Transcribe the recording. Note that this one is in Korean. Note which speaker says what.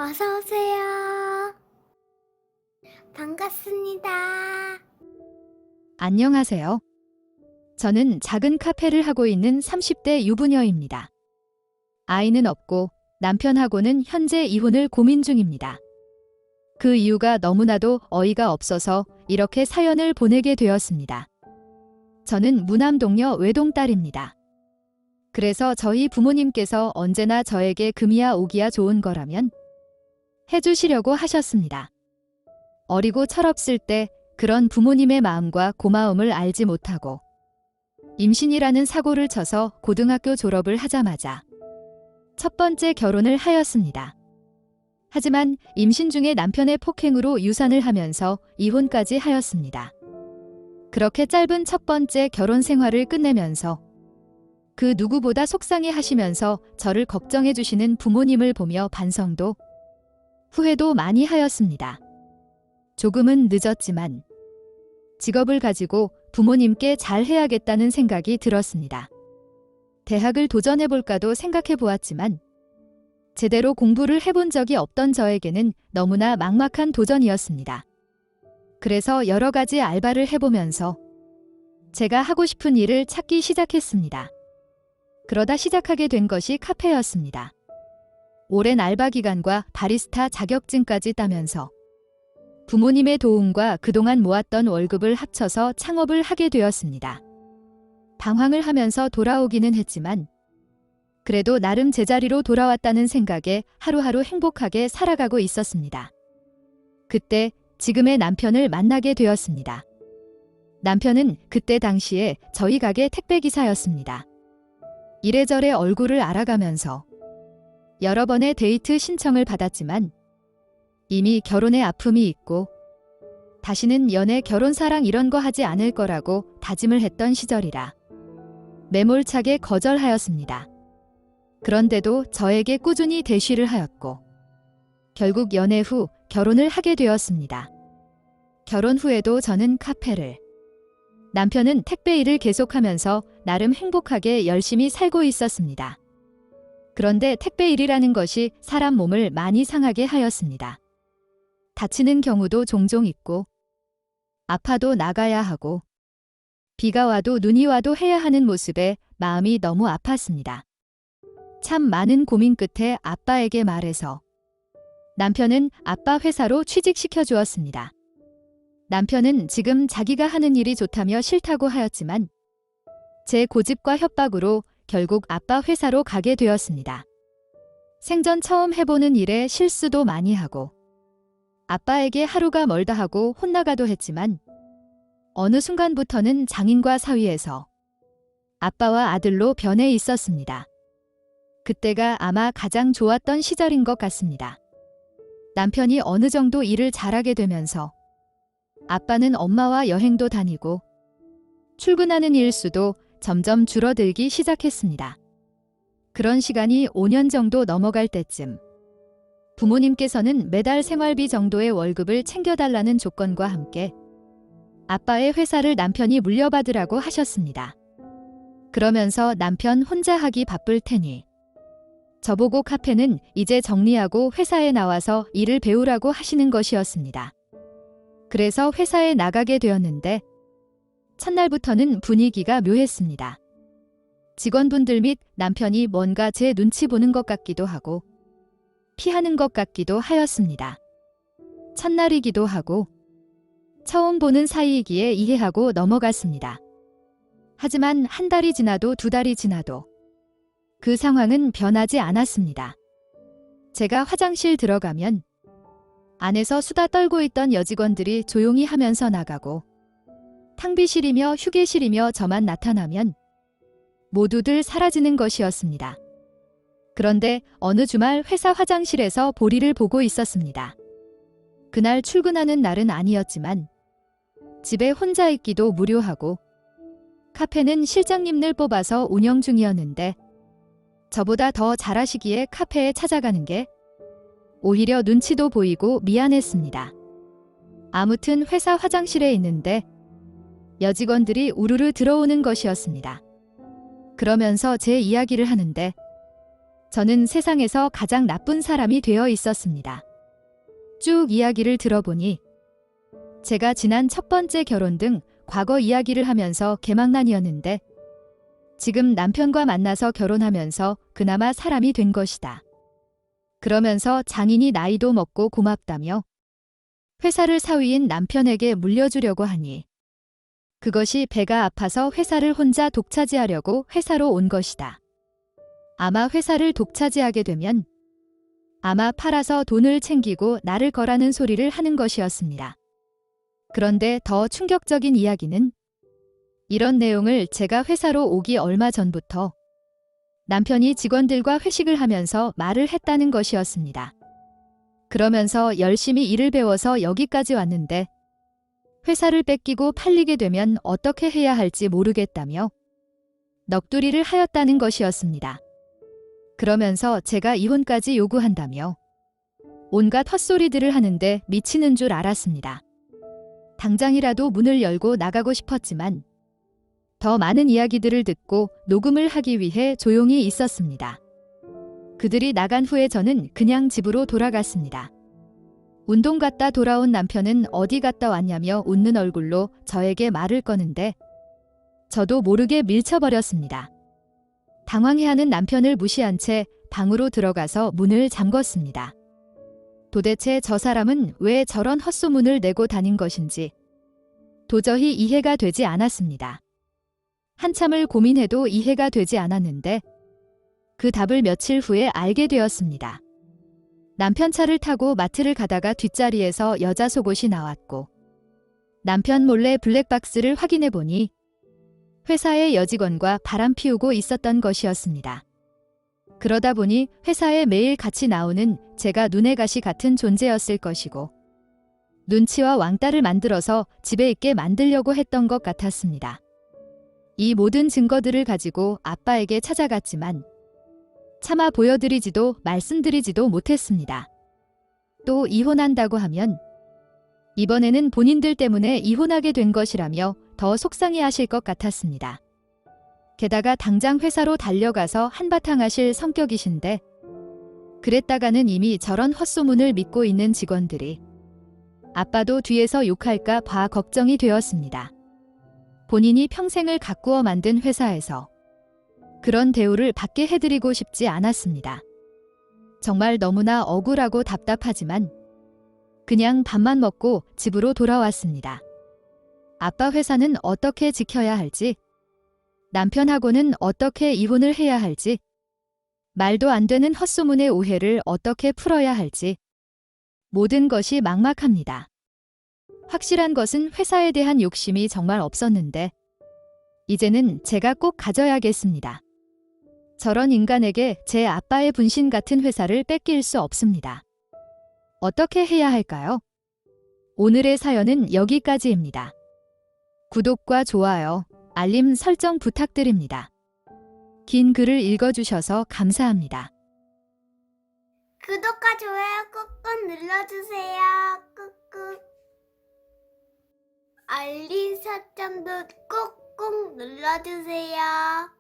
Speaker 1: 어서 오세요. 반갑습니다.
Speaker 2: 안녕하세요. 저는 작은 카페를 하고 있는 30대 유부녀입니다. 아이는 없고 남편하고는 현재 이혼을 고민 중입니다. 그 이유가 너무나도 어이가 없어서 이렇게 사연을 보내게 되었습니다. 저는 무남동녀 외동딸입니다. 그래서 저희 부모님께서 언제나 저에게 금이야 오기야 좋은 거라면 해주시려고 하셨습니다. 어리고 철없을 때 그런 부모님의 마음과 고마움을 알지 못하고 임신이라는 사고를 쳐서 고등학교 졸업을 하자마자 첫 번째 결혼을 하였습니다. 하지만 임신 중에 남편의 폭행으로 유산을 하면서 이혼까지 하였습니다. 그렇게 짧은 첫 번째 결혼 생활을 끝내면서 그 누구보다 속상해 하시면서 저를 걱정해 주시는 부모님을 보며 반성도 후회도 많이 하였습니다. 조금은 늦었지만 직업을 가지고 부모님께 잘해야겠다는 생각이 들었습니다. 대학을 도전해볼까도 생각해 보았지만 제대로 공부를 해본 적이 없던 저에게는 너무나 막막한 도전이었습니다. 그래서 여러 가지 알바를 해보면서 제가 하고 싶은 일을 찾기 시작했습니다. 그러다 시작하게 된 것이 카페였습니다. 오랜 알바 기간과 바리스타 자격증까지 따면서 부모님의 도움과 그동안 모았던 월급을 합쳐서 창업을 하게 되었습니다. 방황을 하면서 돌아오기는 했지만 그래도 나름 제자리로 돌아왔다는 생각에 하루하루 행복하게 살아가고 있었습니다. 그때 지금의 남편을 만나게 되었습니다. 남편은 그때 당시에 저희 가게 택배기사였습니다. 이래저래 얼굴을 알아가면서 여러 번의 데이트 신청을 받았지만 이미 결혼의 아픔이 있고 다시는 연애, 결혼, 사랑 이런 거 하지 않을 거라고 다짐을 했던 시절이라 매몰차게 거절하였습니다. 그런데도 저에게 꾸준히 대시를 하였고 결국 연애 후 결혼을 하게 되었습니다. 결혼 후에도 저는 카페를, 남편은 택배 일을 계속하면서 나름 행복하게 열심히 살고 있었습니다. 그런데 택배 일이라는 것이 사람 몸을 많이 상하게 하였습니다. 다치는 경우도 종종 있고 아파도 나가야 하고 비가 와도 눈이 와도 해야 하는 모습에 마음이 너무 아팠습니다. 참 많은 고민 끝에 아빠에게 말해서 남편은 아빠 회사로 취직시켜 주었습니다. 남편은 지금 자기가 하는 일이 좋다며 싫다고 하였지만 제 고집과 협박으로 결국 아빠 회사로 가게 되었습니다. 생전 처음 해보는 일에 실수도 많이 하고 아빠에게 하루가 멀다 하고 혼나가도 했지만 어느 순간부터는 장인과 사위에서 아빠와 아들로 변해 있었습니다. 그때가 아마 가장 좋았던 시절인 것 같습니다. 남편이 어느 정도 일을 잘하게 되면서 아빠는 엄마와 여행도 다니고 출근하는 일수도 점점 줄어들기 시작했습니다. 그런 시간이 5년 정도 넘어갈 때쯤 부모님께서는 매달 생활비 정도의 월급을 챙겨달라는 조건과 함께 아빠의 회사를 남편이 물려받으라고 하셨습니다. 그러면서 남편 혼자 하기 바쁠 테니 저보고 카페는 이제 정리하고 회사에 나와서 일을 배우라고 하시는 것이었습니다. 그래서 회사에 나가게 되었는데 첫날부터는 분위기가 묘했습니다. 직원분들 및 남편이 뭔가 제 눈치 보는 것 같기도 하고 피하는 것 같기도 하였습니다. 첫날이기도 하고 처음 보는 사이이기에 이해하고 넘어갔습니다. 하지만 한 달이 지나도 두 달이 지나도 그 상황은 변하지 않았습니다. 제가 화장실 들어가면 안에서 수다 떨고 있던 여직원들이 조용히 하면서 나가고 탕비실이며 휴게실이며 저만 나타나면 모두들 사라지는 것이었습니다. 그런데 어느 주말 회사 화장실에서 보리를 보고 있었습니다. 그날 출근하는 날은 아니었지만 집에 혼자 있기도 무료하고 카페는 실장님들 뽑아서 운영 중이었는데 저보다 더 잘하시기에 카페에 찾아가는 게 오히려 눈치도 보이고 미안했습니다. 아무튼 회사 화장실에 있는데 여직원들이 우르르 들어오는 것이었습니다. 그러면서 제 이야기를 하는데 저는 세상에서 가장 나쁜 사람이 되어 있었습니다. 쭉 이야기를 들어보니 제가 지난 첫 번째 결혼 등 과거 이야기를 하면서 개망난이었는데 지금 남편과 만나서 결혼하면서 그나마 사람이 된 것이다. 그러면서 장인이 나이도 먹고 고맙다며 회사를 사위인 남편에게 물려주려고 하니 그것이 배가 아파서 회사를 혼자 독차지하려고 회사로 온 것이다. 아마 회사를 독차지하게 되면 아마 팔아서 돈을 챙기고 나를 거라는 소리를 하는 것이었습니다. 그런데 더 충격적인 이야기는 이런 내용을 제가 회사로 오기 얼마 전부터 남편이 직원들과 회식을 하면서 말을 했다는 것이었습니다. 그러면서 열심히 일을 배워서 여기까지 왔는데 회사를 뺏기고 팔리게 되면 어떻게 해야 할지 모르겠다며 넋두리를 하였다는 것이었습니다. 그러면서 제가 이혼까지 요구한다며 온갖 헛소리들을 하는데 미치는 줄 알았습니다. 당장이라도 문을 열고 나가고 싶었지만 더 많은 이야기들을 듣고 녹음을 하기 위해 조용히 있었습니다. 그들이 나간 후에 저는 그냥 집으로 돌아갔습니다. 운동 갔다 돌아온 남편은 어디 갔다 왔냐며 웃는 얼굴로 저에게 말을 거는데 저도 모르게 밀쳐버렸습니다. 당황해하는 남편을 무시한 채 방으로 들어가서 문을 잠궜습니다. 도대체 저 사람은 왜 저런 헛소문을 내고 다닌 것인지 도저히 이해가 되지 않았습니다. 한참을 고민해도 이해가 되지 않았는데 그 답을 며칠 후에 알게 되었습니다. 남편 차를 타고 마트를 가다가 뒷자리에서 여자 속옷이 나왔고 남편 몰래 블랙박스를 확인해 보니 회사의 여직원과 바람 피우고 있었던 것이었습니다. 그러다 보니 회사에 매일 같이 나오는 제가 눈에 가시 같은 존재였을 것이고 눈치와 왕따를 만들어서 집에 있게 만들려고 했던 것 같았습니다. 이 모든 증거들을 가지고 아빠에게 찾아갔지만 차마 보여드리지도 말씀드리지도 못했습니다. 또 이혼한다고 하면 이번에는 본인들 때문에 이혼하게 된 것이라며 더 속상해하실 것 같았습니다. 게다가 당장 회사로 달려가서 한바탕 하실 성격이신데 그랬다가는 이미 저런 헛소문을 믿고 있는 직원들이 아빠도 뒤에서 욕할까 봐 걱정이 되었습니다. 본인이 평생을 가꾸어 만든 회사에서 그런 대우를 받게 해드리고 싶지 않았습니다. 정말 너무나 억울하고 답답하지만 그냥 밥만 먹고 집으로 돌아왔습니다. 아빠 회사는 어떻게 지켜야 할지, 남편하고는 어떻게 이혼을 해야 할지, 말도 안 되는 헛소문의 오해를 어떻게 풀어야 할지 모든 것이 막막합니다. 확실한 것은 회사에 대한 욕심이 정말 없었는데 이제는 제가 꼭 가져야겠습니다. 저런 인간에게 제 아빠의 분신 같은 회사를 뺏길 수 없습니다. 어떻게 해야 할까요? 오늘의 사연은 여기까지입니다. 구독과 좋아요, 알림 설정 부탁드립니다. 긴 글을 읽어주셔서 감사합니다.
Speaker 1: 구독과 좋아요 꾹꾹 눌러주세요. 꾹꾹. 알림 설정도 꾹꾹 눌러주세요.